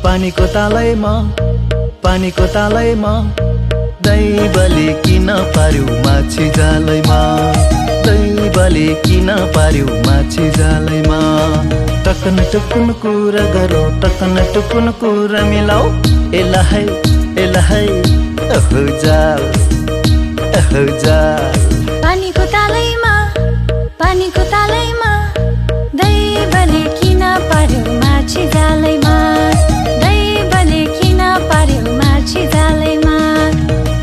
पानीको तालैमा दैवले किन पार्यो माछी जालैमा दैवले किन पार्यो माछी जालैमा टकन टुकुन कुरा गरौँ टकन टुकुन कुरा मिलाऊ एला है अहो जाल पानीको तालैमा दैवले किन पार्यो माछी जालैमा दैवले किन पार्यो माछी जालैमा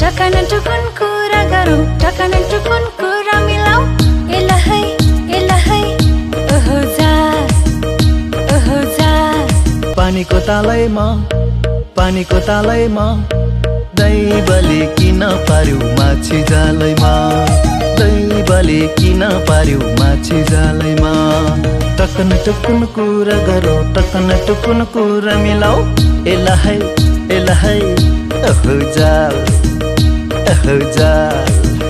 टकन टुकुन कुरा गरौँ टकन टुकुन कुरा मिलाऊ एला है अहो जाल पानीको तालैमा दैवले किन पार्यो माछी जालैमा दैवले किन पार्यो माछी जालैमा टकन टुकुन कुरा गरौँ टकन टुकुन कुरा मिलाऊ एला है अहो जाल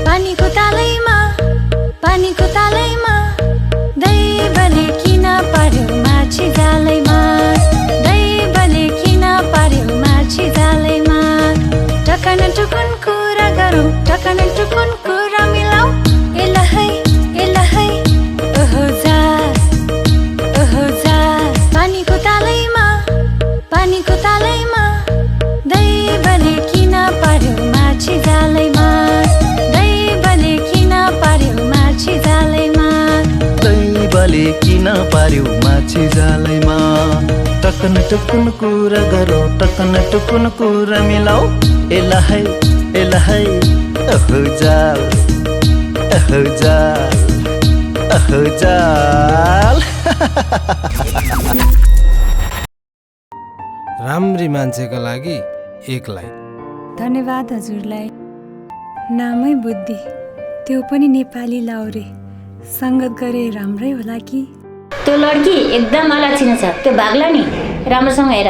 पानीको तालैमा दैवले किन पार्यो माछी जालैमा दैवले किन पार्यो माछी जालैमा टकन टुकुन कुरा गरौँ टकन टुकुन कुरा मिलाऊ एला है अहो जाल पानीको तालैमा दैवले किन पार्यो माछी जालैमा दैवले किन पार्यो माछी जालैमा दैवले किन पार्यो माछी जालैमा टकन टुकुन कुरा गरौँ टकन टुकुन कुरा मिलाऊ एला है अहो जाल राम्री मान्छेको लागि एक लाइन। धन्यवाद हजुरलाई। नामै बुद्धि त्यो पनि नेपाली लाउरे संगत गरे राम्रै होला कि। त्यो लड्की एकदम अलक्षिण छ त्यो भाग्ला नि राम्रोसँग हेर।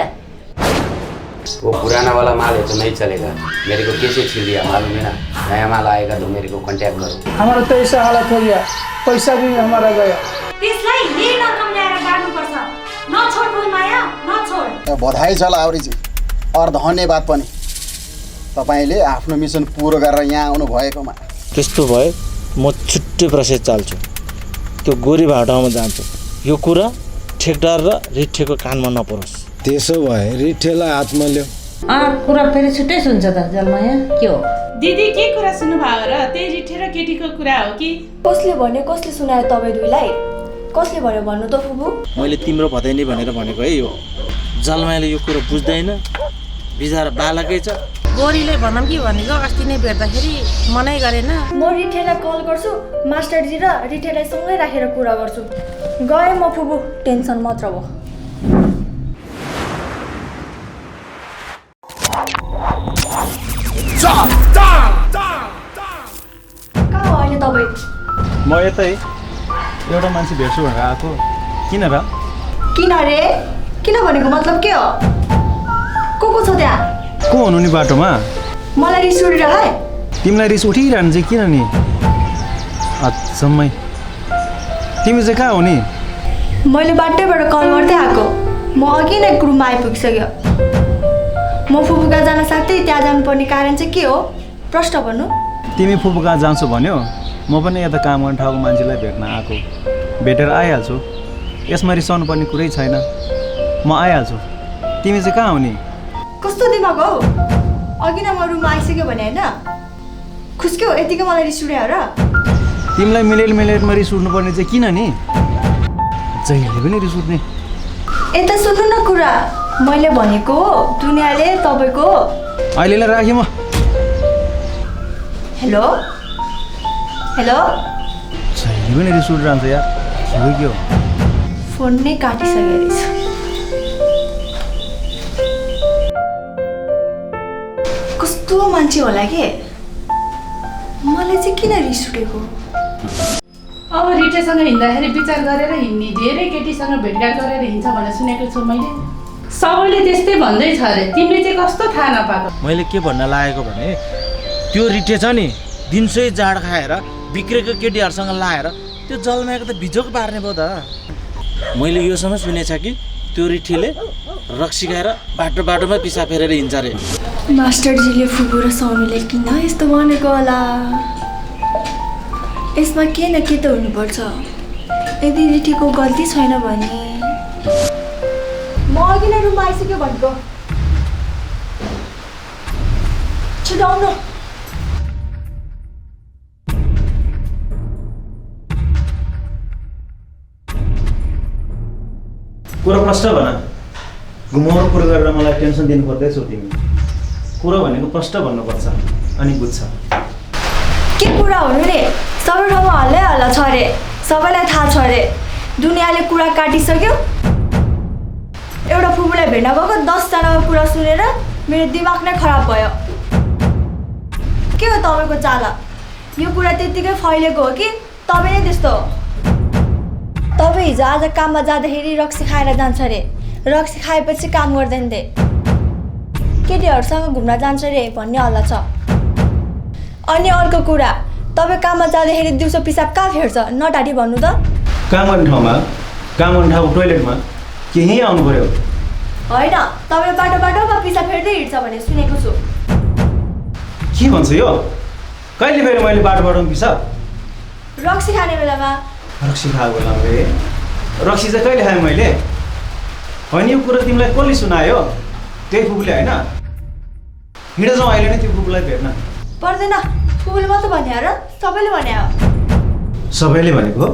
वो पुराना वाला माल है तो नहीं चलेगा मेरे को कैसे छीन लिया मालूम है ना नया माल आएगा तो मेरे को कांटेक्ट करो। हमारा तो ऐसा हालत हो गया पैसा भी हमारा गया। त्यसलाई यही नरकम ल्याएर गाड्नुपर्छ नछोड बोल माया नछोड। बधाई छ लाउरीजी और धन्यवाद पनि तपाईले आफ्नो मिसन पुरो गरेर यहाँ आउनु भएकोमा। त्यस्तो भए म छुट्टै प्रोसेस चाल्छु त्यो गोरी भाटामा जान्छु यो कुरा ठेकदार र रिठेको कानमा नपरोस्। त्यसो भए रिठेलाई हातमा ल्याऊ। कुरा फेरि छुट्टै सुन्छ त जलमाया के हो दिदी के कुरा सुन्नु भयो र त्यही रिठे र केटीको कुरा हो कि कसले भन्यो कसले सुनायो तपाईँ दुईलाई कसले भन्यो भन्नु त फुबु। मैले तिम्रो भदैनी भनेर भनेको है यो जलमायाले यो कुरो बुझ्दैन बिचारा बालकै छ। गोरीले भनौँ कि भनेको अस्ति नै भेट्दाखेरि मनै गरेन। म रिठेलाई कल गर्छु मास्टरजी र रिठेलाई सँगै राखेर कुरा गर्छु। गएँ म फुबु टेन्सन मात्र हो। कहाँ हो अहिले तपाईँ? म यतै एउटा मान्छे भेट्छु भनेर आएको। किन र? किन रे? किन भनेको मतलब के हो? को छ त्यहाँ? को हुनु नि बाटोमा? मलाई रिस उठिरह। तिमीलाई रिस उठिरहनु चाहिँ किन नि? अचम्मै तिमी चाहिँ कहाँ हो नि? मैले बाटैबाट कल गर्दै आएको। म अघि नै ग्रुपमा आइपुगिसक्यो। म फुपू कहाँ जान साथै त्यहाँ जानुपर्ने कारण चाहिँ के हो? प्रश्न भन्नु। तिमी फुपू कहाँ जान्छु भन्यो म पनि यता काम गर्ने ठाउँको मान्छेलाई भेट्न आएको। भेटेर आइहाल्छु यसमा रिसाउनु पर्ने कुरै छैन। म आइहाल्छु। तिमी चाहिँ कहाँ हो नि? कस्तो दिमाग हौ? अघि नै म रुममा आइसक्यो भने होइन खुस्क्यो यतिकै मलाई रिस उठ्यो र? तिमीलाई मिलेटमा रिस उठ्नु पर्ने चाहिँ किन नि? जहिले पनि रिस उठ्ने। यता सुन्नु न कुरा मैले भनेको दुनियाँले तपाईँको अहिलेलाई राखेँ म। हेलो जहिले पनि रिस उठिरहन्छ यार के हो? फोन नै काटिसकेको रहेछ। कस्तो मान्छे होला के? मलाई चाहिँ किन रिस उठेको? अब रिटेसँग हिँड्दाखेरि विचार गरेर हिँड्ने धेरै केटीसँग भेटघाट गरेर हिँड्छ भनेर सुनेको छु मैले। सबैले त्यस्तै भन्दैछ अरे तिमीले चाहिँ कस्तो थाहा नपाएको? मैले के भन्न लागेको भने त्यो रिटे छ नि दिनसै जाड खाएर बिग्रेको केटीहरूसँग लाएर त्यो जलमायाको त बिजोग पार्ने भयो त। मैले योसम्म सुनेछ कि त्यो रिठीले रक्सी खाएर बाटोमा पिसा फेरेर हिँड्छ अरे। मास्टरजीले फुपू र साउनीले किन यस्तो भनेको होला? यसमा के न के त हुनुपर्छ। यदि रिठीको गल्ती छैन भने म अघि नै रुममा आइसक्यो भनेको। छिटाउनु। कुरा प्रष्ट भन। घुमाउनु कुरो गरेर मलाई टेन्सन दिनु पर्दैछौ तिमी। कुरा भनेको प्रष्ट भन्नुपर्छ अनि बुझ्छ। के कुरा हुनु रे? सबै ठाउँमा हल्लै हल्ला छ रे। सबैलाई थाहा छ रे। दुनियाँले कुरा काटिसक्यो। एउटा फुपूलाई भेट्न गएको 10 जनाको कुरा सुनेर मेरो दिमाग नै खराब भयो। के हो तपाईँको चाला? यो कुरा त्यत्तिकै फैलेको हो कि तपाईँ नै त्यस्तो हो? तपाईँ हिजो आज काममा जाँदाखेरि रक्सी खाएर जान्छ रे। रक्सी खाएपछि काम गर्दैन रे। केटीहरूसँग घुम्न जान्छ रे भन्ने हल्ला छ। अनि अर्को कुरा, तपाईँ काममा जाँदाखेरि दिउँसो पिसाब कहाँ फेर्छ? नटाटी भन्नु त। काम गर्ने ठाउँको टोइलेटमा केही आउनु पर्यो? होइन, तपाईँ बाटोमा पिसाब फेर्दै हिँड्छ भने सुनेको छु। के भन्छ यो? कहिले फेरि मैले बाटोमा पिसाब? रक्सी खाने बेलामा। रक्सी खाएको बेलामा रे? रक्सी चाहिँ कहिले खाएँ मैले? होइन, यो कुरा तिमीलाई कसले सुनायो? त्यही फुपूले होइन? हिँड जाउँ अहिले नै त्यो फुपूलाई भेट्न। पर्दैन, फुपूले मात्र भन्यो र? सबैले भन्यो। सबैले भनेको?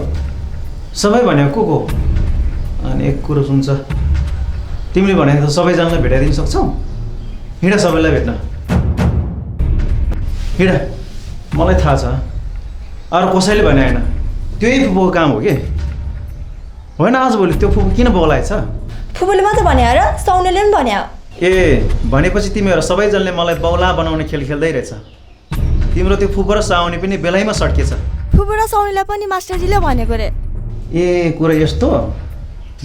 सबै भनेको को? अनि एक कुरो सुन्छ, तिमीले भनेको त सबैजनालाई भेटाइदिन सक्छौ? हिँड सबैलाई भेट्न। हिँड, मलाई थाहा छ अरू कसैले भने होइन, त्यही फुपूको काम हो कि होइन? आजभोलि त्यो फुपू किन बोलाएछ? फुपूले मात्र भन्यो र? साउनेले पनि भन्यो। ए भनेपछि तिमीहरू सबैजनाले मलाई बौला बनाउने खेल खेल्दै रहेछ। तिम्रो त्यो फुपू र साउनी पनि बेलैमा सड्केछ। फुपू र साउनीलाई पनि मास्टरजीले भनेको रे। ए कुरा यस्तो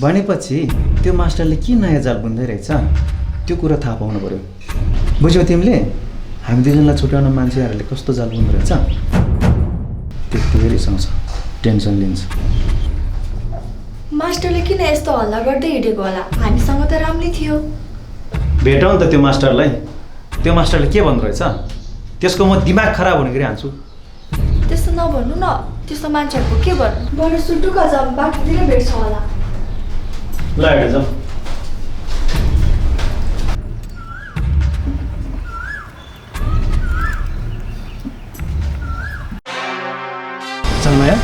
भनेपछि त्यो मास्टरले के नयाँ जाल बुन्दै रहेछ त्यो कुरा थाहा पाउनु पर्यो। बुझ्यौ तिमीले? हामी दुईजनालाई छुट्याउन मान्छेहरूले कस्तो जाल बुन्दो रहेछ त्यति रिसाउँछ, टेन्सन लिन्छ। मास्टरले किन यस्तो हल्ला गर्दै हिँडेको होला? हामीसँग त राम्रै थियो। भेटौँ त त्यो मास्टरलाई। त्यो मास्टरले के भन्दो रहेछ त्यसको म दिमाग खराब हुने गरी हान्छु। त्यस्तो नभन्नु न। त्यस्तो मान्छेहरूको के भन्नु? बरु सुटुका जाऊँ, बाटोतिर भेट्छ होला। ल हेर्दै जाउँ। चलमाया,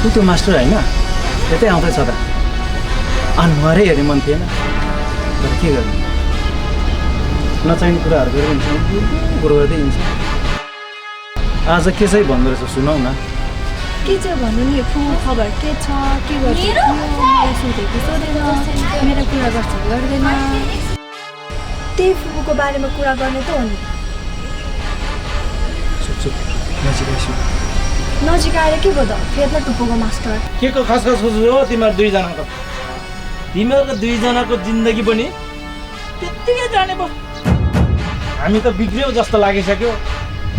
ऊ त्यो मास्टर होइन? यतै आउँदैछ त। अनुहारै हेर्ने मन थिएन, तर के गर्नु, नचाहिने कुराहरू गरेर हिँड्छ, कुरो गर्दै हिँड्छ। आज के चाहिँ भन्दो रहेछ सुनाउ न। के चाहिँ भन्नु नि? फुपू खबर के छ? के गर्छ? मलाई सोधेको सोधेन, मेरो कुरा गर्छ गर्दैन। त्यही फुपूको बारेमा कुरा गर्ने त हो नि। नजिक आएर के भयो त? फेरि टुप्पोको मास्टर के को खास हो तिमीहरू दुईजनाको? तिमीहरूको दुईजनाको जिन्दगी पनि त्यत्तिकै जाने भयो। हामी त बिग्रियो जस्तो लागिसक्यो।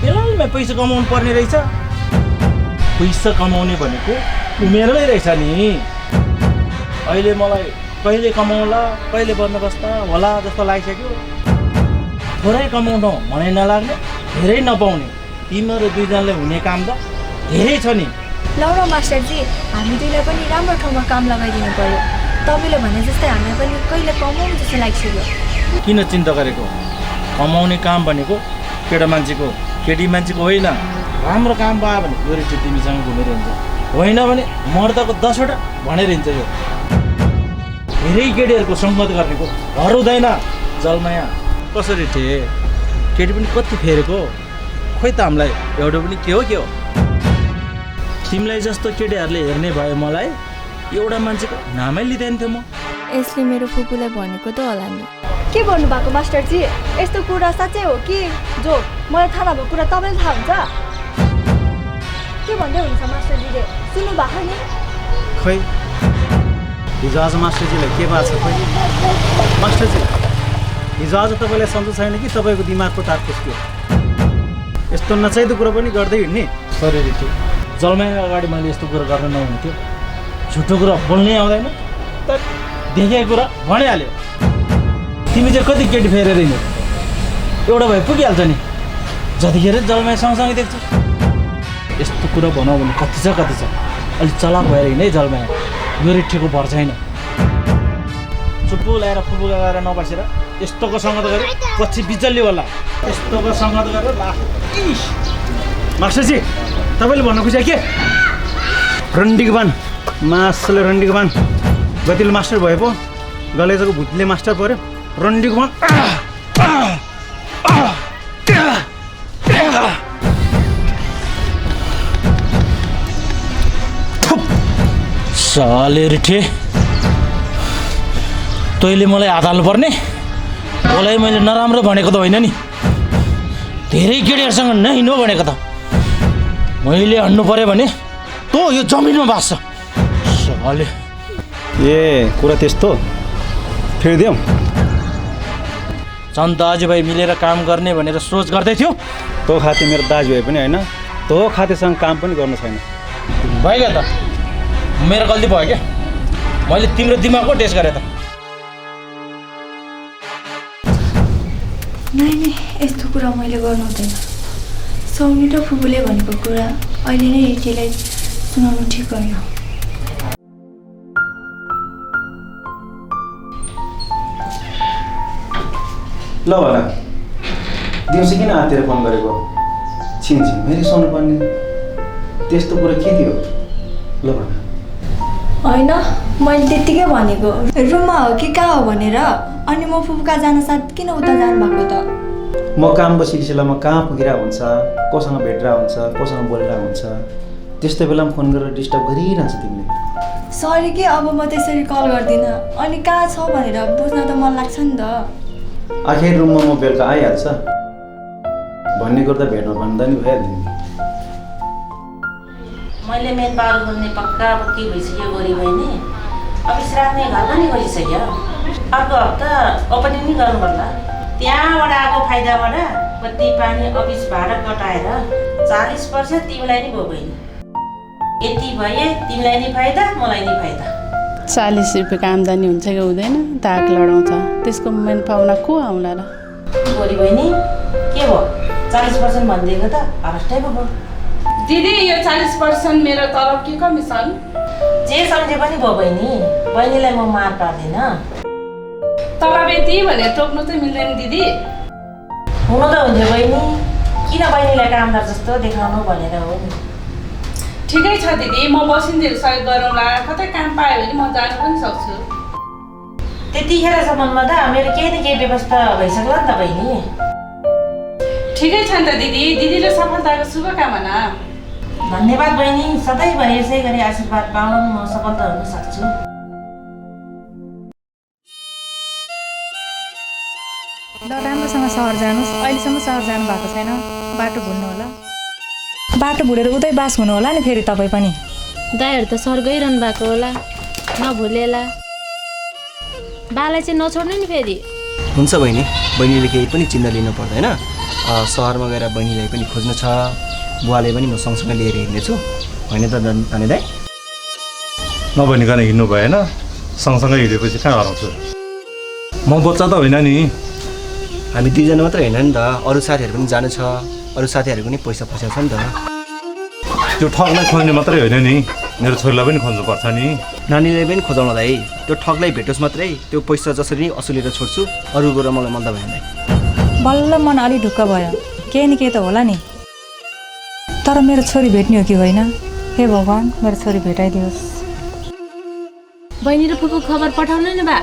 बेलामा पैसा कमाउनु पर्ने रहेछ। पैसा कमाउने भनेको उमेरमै रहेछ नि। अहिले मलाई कहिले कमाउला कहिले बन्दोबस्त होला जस्तो लागिसक्यो। थोरै कमाउनु भने नलाग्ने, धेरै नपाउने। तिमीहरू दुईजनाले हुने काम त धेरै छ नि। ल मास्टरजी, हामी दुईलाई पनि राम्रो ठाउँमा काम लगाइदिनु पर्यो। तपाईँले भने जस्तै हामीलाई पनि कहिले कमाउनु जस्तो लागिसक्यो। किन चिन्ता गरेको? कमाउने काम भनेको केटा मान्छेको केटी मान्छेको होइन। राम्रो काम पायो भने यो रिटी तिमीसँग घुमेर हिँड्छ, होइन भने मर्दाको 10 वटा भनेर हिँड्छ। यो धेरै केटीहरूको सङ्गत गर्नेको घर हुँदैन। जलमाया कसरी थिए? केटी पनि कति फेरेको खोइ त। हामीलाई एउटा पनि के हो तिमीलाई जस्तो केटीहरूले हेर्ने भए मलाई एउटा मान्छेको नामै लिँदैन थियो म। यसले मेरो फुपूलाई भनेको त होला नि। के भन्नु भएको मास्टरजी? यस्तो कुरा साँच्चै हो कि जो मलाई थाहा नभएको कुरा तपाईँलाई थाहा हुन्छ? के भन्दै हुन्छ मास्टरजीले? सुन्नु भएको नि? खै हिजो आज मास्टरजीलाई के भएको छ? खै मास्टरजी हिजो आज तपाईँलाई सन्चो छैन कि तपाईँको दिमागको तार खुस्क्यो? यस्तो नचाहिँदो कुरा पनि गर्दै हिँड्ने। सरी रिटी, जलमाया अगाडि मैले यस्तो कुरा गर्न नहुन्थ्यो। झुटो कुरा बोल्नै आउँदैन, तर देखेको कुरा भनिहाल्यो। तिमी चाहिँ कति केटी फेरेर हिँड्यो, एउटा भए पुगिहाल्छ नि। जतिखेर जलमाया सँगसँगै देख्छु। यस्तो कुरा भनौँ भने कति छ अलिक चलाक भएर हिँडै जलमाया। यो रिटीको भर छैन। चुप्पो ल्याएर फुपू लगाएर नबसेर यस्तोको सङ्गत गऱ्यो पछि बिचल्ली होला। यस्तोको सङ्गत गरेर मास्टरजी तपाईँले भन्नु खोजेको के? रन्डीको बान मासले रन्डीको बान गतिलो मास्टर भए पो गलेजको भुतले मास्टर पऱ्यो। रन्डीको बान साले रिठे, तैँले मलाई हात हाल्नुपर्ने। मलाई मैले नराम्रो भनेको त होइन नि, धेरै केटीहरूसँग नहिँड्नु भनेको त। मैले हन्नु पऱ्यो भने तँ यो जमिनमा बाँच्छ। साले ए कुरा त्यस्तो फेरिदेऊ। झन् दाजुभाइ मिलेर काम गर्ने भनेर सोच गर्दै थियो। तँ खाते मेरो दाजुभाइ पनि होइन, तँ खातेसँग काम पनि गर्नु छैन। भयो क्या त, मेरो गल्ती भयो क्या। मैले तिम्रो दिमागको टेस्ट गरेँ त। नै यस्तो कुरा मैले गर्नु हुँदैन। सौनी र फुपूले भनेको कुरा अहिले नै रिटीलाई सुनाउनु ठिक होइन। ल भन, दिउँसो किन हातेर फोन गरेको? छिन मेरै सुन्नु पर्ने त्यस्तो कुरा के थियो? ल भन। होइन, मैले त्यत्तिकै भनेको रुममा हो कि कहाँ हो भनेर। अनि म फुपूका जान साथ किन उता जानुभएको त? म कामको सिलसिलामा कहाँ पुगिरहेको हुन्छ, कोसँग भेटिरहेको हुन्छ, कोसँग बोलिरहेको हुन्छ, त्यस्तो बेलामा फोन गरेर डिस्टर्ब गरिरहन्छ तिमीले। सरी कि अब म त्यसरी कल गर्दिनँ। अनि कहाँ छ भनेर बुझ्न त मन लाग्छ नि त। आखिर रुममा म बेलुका आइहाल्छ भन्ने गर्दा भेट्न भन्दा नि भइहाल्यो। मैले मेन पावर बोल्ने पक्का पक्की भइसक्यो गोरी बहिनी। अफिस राख्ने घर पनि गइसक्यो। अर्को हप्ता ओपनिङ नि गर्नु पर्ला। त्यहाँबाट आएको फाइदाबाट बत्ती पानी अफिस भाडा कटाएर 40% तिमीलाई नि भयो बहिनी। यति भए तिमीलाई नि फाइदा, मलाई नि फाइदा। 40 रुपियाँको आम्दानी हुन्छ कि हुँदैन? ताक लडाउँछ, त्यसको मेन पाहुना को आउला र? गोरी बहिनी के भयो 40% भनिदिएको त हरस्टै भयो। दिदी यो 40% मेरो तलब के कमिसन? जे सम्झे पनि भयो बहिनी, बहिनीलाई म मार पार्दिनँ। तलब यति भनेर टोक्नु त मिल्दैन दिदी। हुनु त हुन्थ्यो बहिनी, किन बहिनीलाई कामदार जस्तो देखाउनु भनेर हो नि। ठिकै छ दिदी, म बसिन्जेल सहयोग गरौँला। कतै काम पायो भने म जानु पनि सक्छु। त्यतिखेरसम्ममा त मेरो केही न केही व्यवस्था भइसक्ला नि त बहिनी। ठिकै छ नि त दिदी, दिदीले सफलताको शुभकामना। धन्यवाद बहिनी, सधैँभरि यसै गरी आशीर्वाद पाउन म सफल त हुन सक्छु। ल राम्रोसँग सहर जानुहोस्। अहिलेसम्म सहर जानु भएको छैन, बाटो भुल्नु होला। बाटो भुलेर उतै बास हुनु होला नि फेरि तपाईँ पनि। दाइहरू त सहर गइरहनु भएको होला, नभुलेला। बालाई चाहिँ नछोड्नु नि फेरि। हुन्छ बहिनी, बहिनीले केही पनि चिन्ता लिनु पर्दैन। सहरमा गएर बहिनीलाई पनि खोज्नु छ, बुवाले पनि म सँगसँगै लिएर हिँड्नेछु होइन त धनी दाइ? नभनिकन हिँड्नु भएन, सँगसँगै हिँडेपछि कहाँ हराउँछु? म बच्चा त होइन नि। हामी दुईजना मात्र होइन नि त, अरू साथीहरू पनि जानु छ। अरू साथीहरूको पनि पैसा छ नि त। त्यो ठगलाई खोज्ने मात्रै होइन नि, मेरो छोरीलाई पनि खोज्नुपर्छ नि। नानीलाई पनि खोजाउन दाइ, त्यो ठगलाई भेटोस् मात्रै। त्यो पैसा जसरी असुलेर छोड्छु, अरू कुरा मलाई मन त भएन दाइ। बल्ल मन अलि ढुक्क भयो, केही न केही त होला नि। तर मेरो छोरी भेट्ने हो कि होइन? हे भगवान्, मेरो छोरी भेटाइदियोस्। बहिनी र फुपू खबर पठाउनु नि बा।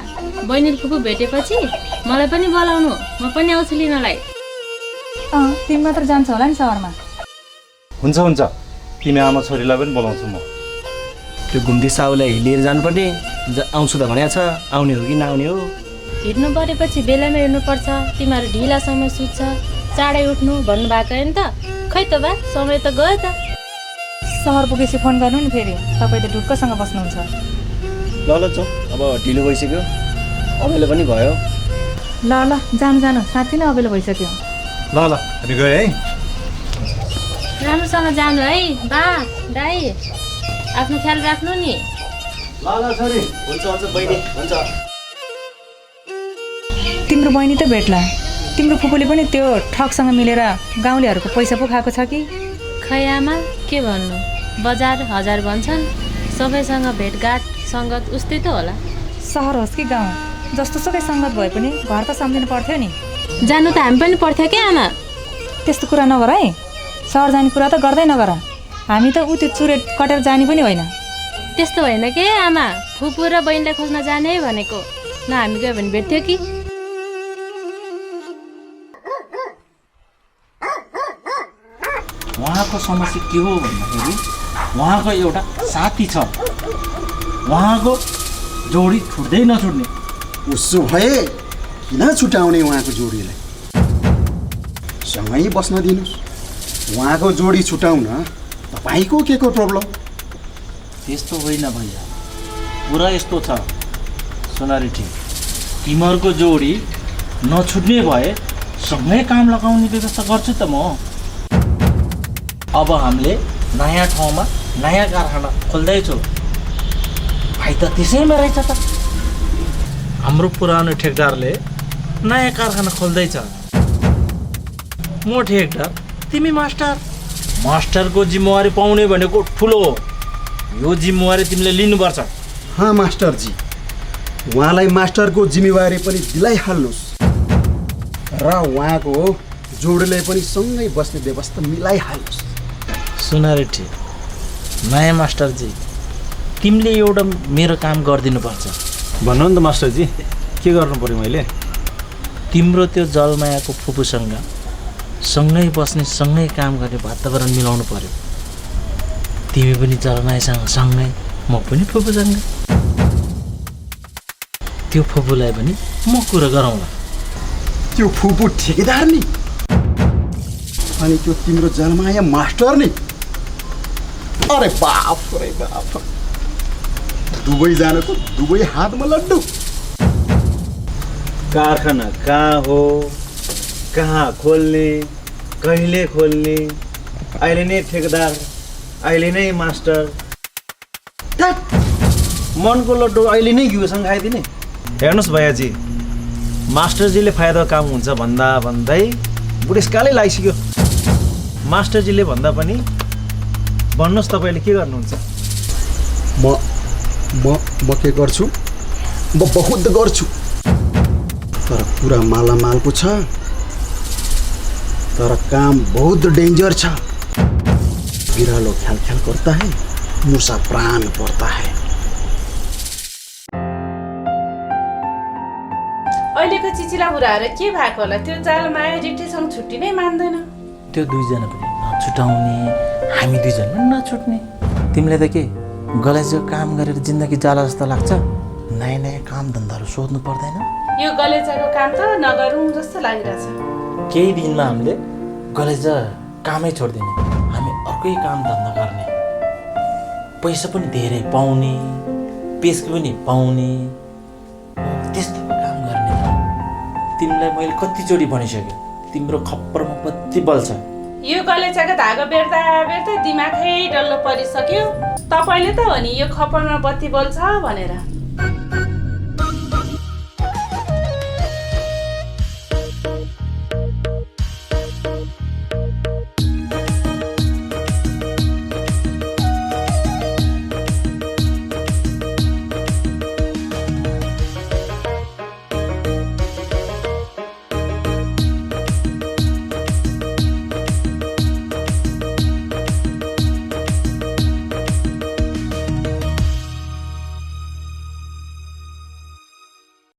बहिनी र फुपू भेटेपछि मलाई पनि बोलाउनु, म पनि आउँछु लिनलाई। तिमी मात्र जान्छ होला नि सहरमा? हुन्छ हुन्छ, तिमी आमा छोरीलाई पनि बोलाउँछु म। त्यो घुम्ती साहुलाई लिएर जानुपर्ने, आउँछु त भनेको छ। आउने हो कि नआउने हो? हिँड्नु परेपछि बेलामा हिँड्नुपर्छ। तिमीहरू ढिला समय सुत्छ, चाँडै उठ्नु भन्नुभएको होइन त? खै त बा, समय त गयो त। सहर पुगेपछि फोन गर्नु नि फेरि, तपाईँ त ढुक्कसँग बस्नुहुन्छ। ल ल जाउँ, अब ढिलो भइसक्यो, अबेला पनि भयो। ल ल जानु जानु, साँच्चै नै अबेला भइसक्यो। ल ल हामी गयो है। राम्रोसँग जानु है बा दाई आफ्नो ख्याल राख्नु नि ल ल छोरी हुन्छ हुन्छ बहिनी हुन्छ तिम्रो बहिनी त भेट्ला तिम्रो फुपूले पनि त्यो ठगसँग मिलेर गाउँलेहरूको पैसा पो खाएको छ कि खै आमा के भन्नु बजार हजार भन्छन् सबैसँग भेटघाट सङ्गत उस्तै त होला सहर होस् कि गाउँ जस्तो सुकै सङ्गत भए पनि घर त सम्झिनु पर्थ्यो नि जानु त हामी पनि पर्थ्यो क्या आमा त्यस्तो कुरा नगर है सहर जाने कुरा त गर्दै नगर हामी त ऊ त्यो चुरेट कटेर जाने पनि होइन त्यस्तो होइन के आमा फुपू र बहिनीलाई खोज्न जाने भनेको न हामी गयो भने भेट्थ्यो कि उहाँको समस्या के हो भन्दाखेरि उहाँको एउटा साथी छ उहाँको जोडी छुट्दै नछुट्ने उसो भए किन छुट्याउने उहाँको जोडीलाई सँगै बस्न दिनुहोस् उहाँको जोडी छुट्याउन तपाईँको के को प्रब्लम त्यस्तो होइन भैया कुरा यस्तो छ सोनारीठी तिमीहरूको जोडी नछुट्ने भए सँगै काम लगाउने व्यवस्था गर्छु त म अब हामीले नयाँ ठाउँमा नयाँ कारखाना खोल्दैछौँ भाइ त त्यसैमा रहेछ त हाम्रो पुरानो ठेकदारले नयाँ कारखाना खोल्दैछ म ठेकदार तिमी मास्टर मास्टरको जिम्मेवारी पाउने भनेको ठुलो हो यो जिम्मेवारी तिमीले लिनुपर्छ हाँ मास्टरजी उहाँलाई मास्टरको जिम्मेवारी पनि दिलाइहाल्नुहोस् र उहाँको जोडीलाई पनि सँगै बस्ने व्यवस्था मिलाइहाल्नुहोस् सुनारेठी नयाँ मास्टरजी तिमीले एउटा मेरो काम गरिदिनुपर्छ भन्नु नि त मास्टरजी के गर्नु पर्यो मैले तिम्रो त्यो जलमायाको फुपूसँग सँगै बस्ने सँगै काम गर्ने वातावरण मिलाउनु पर्यो तिमी पनि जलमायासँग सँगै म पनि फुपूसँग त्यो फुपूलाई पनि म कुरा गरौँला त्यो फुपू ठेकेदार नि अनि त्यो तिम्रो जलमाया मास्टर नि अरे बाप रे बाप दुवैजनाको दुवै हातमा लड्डु कारखाना कहाँ हो कहाँ खोल्ने कहिले खोल्ने अहिले नै ठेकेदार अहिले नै मास्टर मनको लड्डु अहिले नै घिउसँग खाइदिने हेर्नुहोस् भैयाजी मास्टरजीले फाइदा काम हुन्छ भन्दा भन्दै बुढेसकालै लागिसक्यो मास्टरजीले भन्दा पनि भन्नुहोस् तपाईँले के गर्नुहुन्छ म के गर्छु म बहुत गर्छु तर पुरा मालामालको छ तर काम बहुत डेन्जर छ बिरालो ख्याल ख्याल करता है मुसा प्राण पर्ता है अहिलेको चिचिला बुढाहरू के भएको होला त्यो जालमाया रिटेसँग छुट्टी नै मान्दैन त्यो दुईजना पनि नछुटाउने हामी दुईजना पनि नछुट्ने तिमीले त के गलेजको काम गरेर जिन्दगी जाला जस्तो लाग्छ नयाँ नयाँ काम धन्दाहरू सोध्नु पर्दैन यो गलेजाको काम त नगरौँ जस्तो लागिरहेछ केही दिनमा हामीले गलेजा कामै छोडिदिने हामी अर्कै काम धन्दा गर्ने पैसा पनि धेरै पाउने पेसको पनि पाउने त्यस्तो काम गर्ने तिमीलाई मैले कतिचोटि भनिसकेँ तिम्रो खप्परमा बत्ती बल्छ यो गलेजाको धागो बेर्दा बेर्दा दिमागै डल्लो परिसक्यो तपाईँले त हो नि यो खप्परमा बत्ती बल्छ भनेर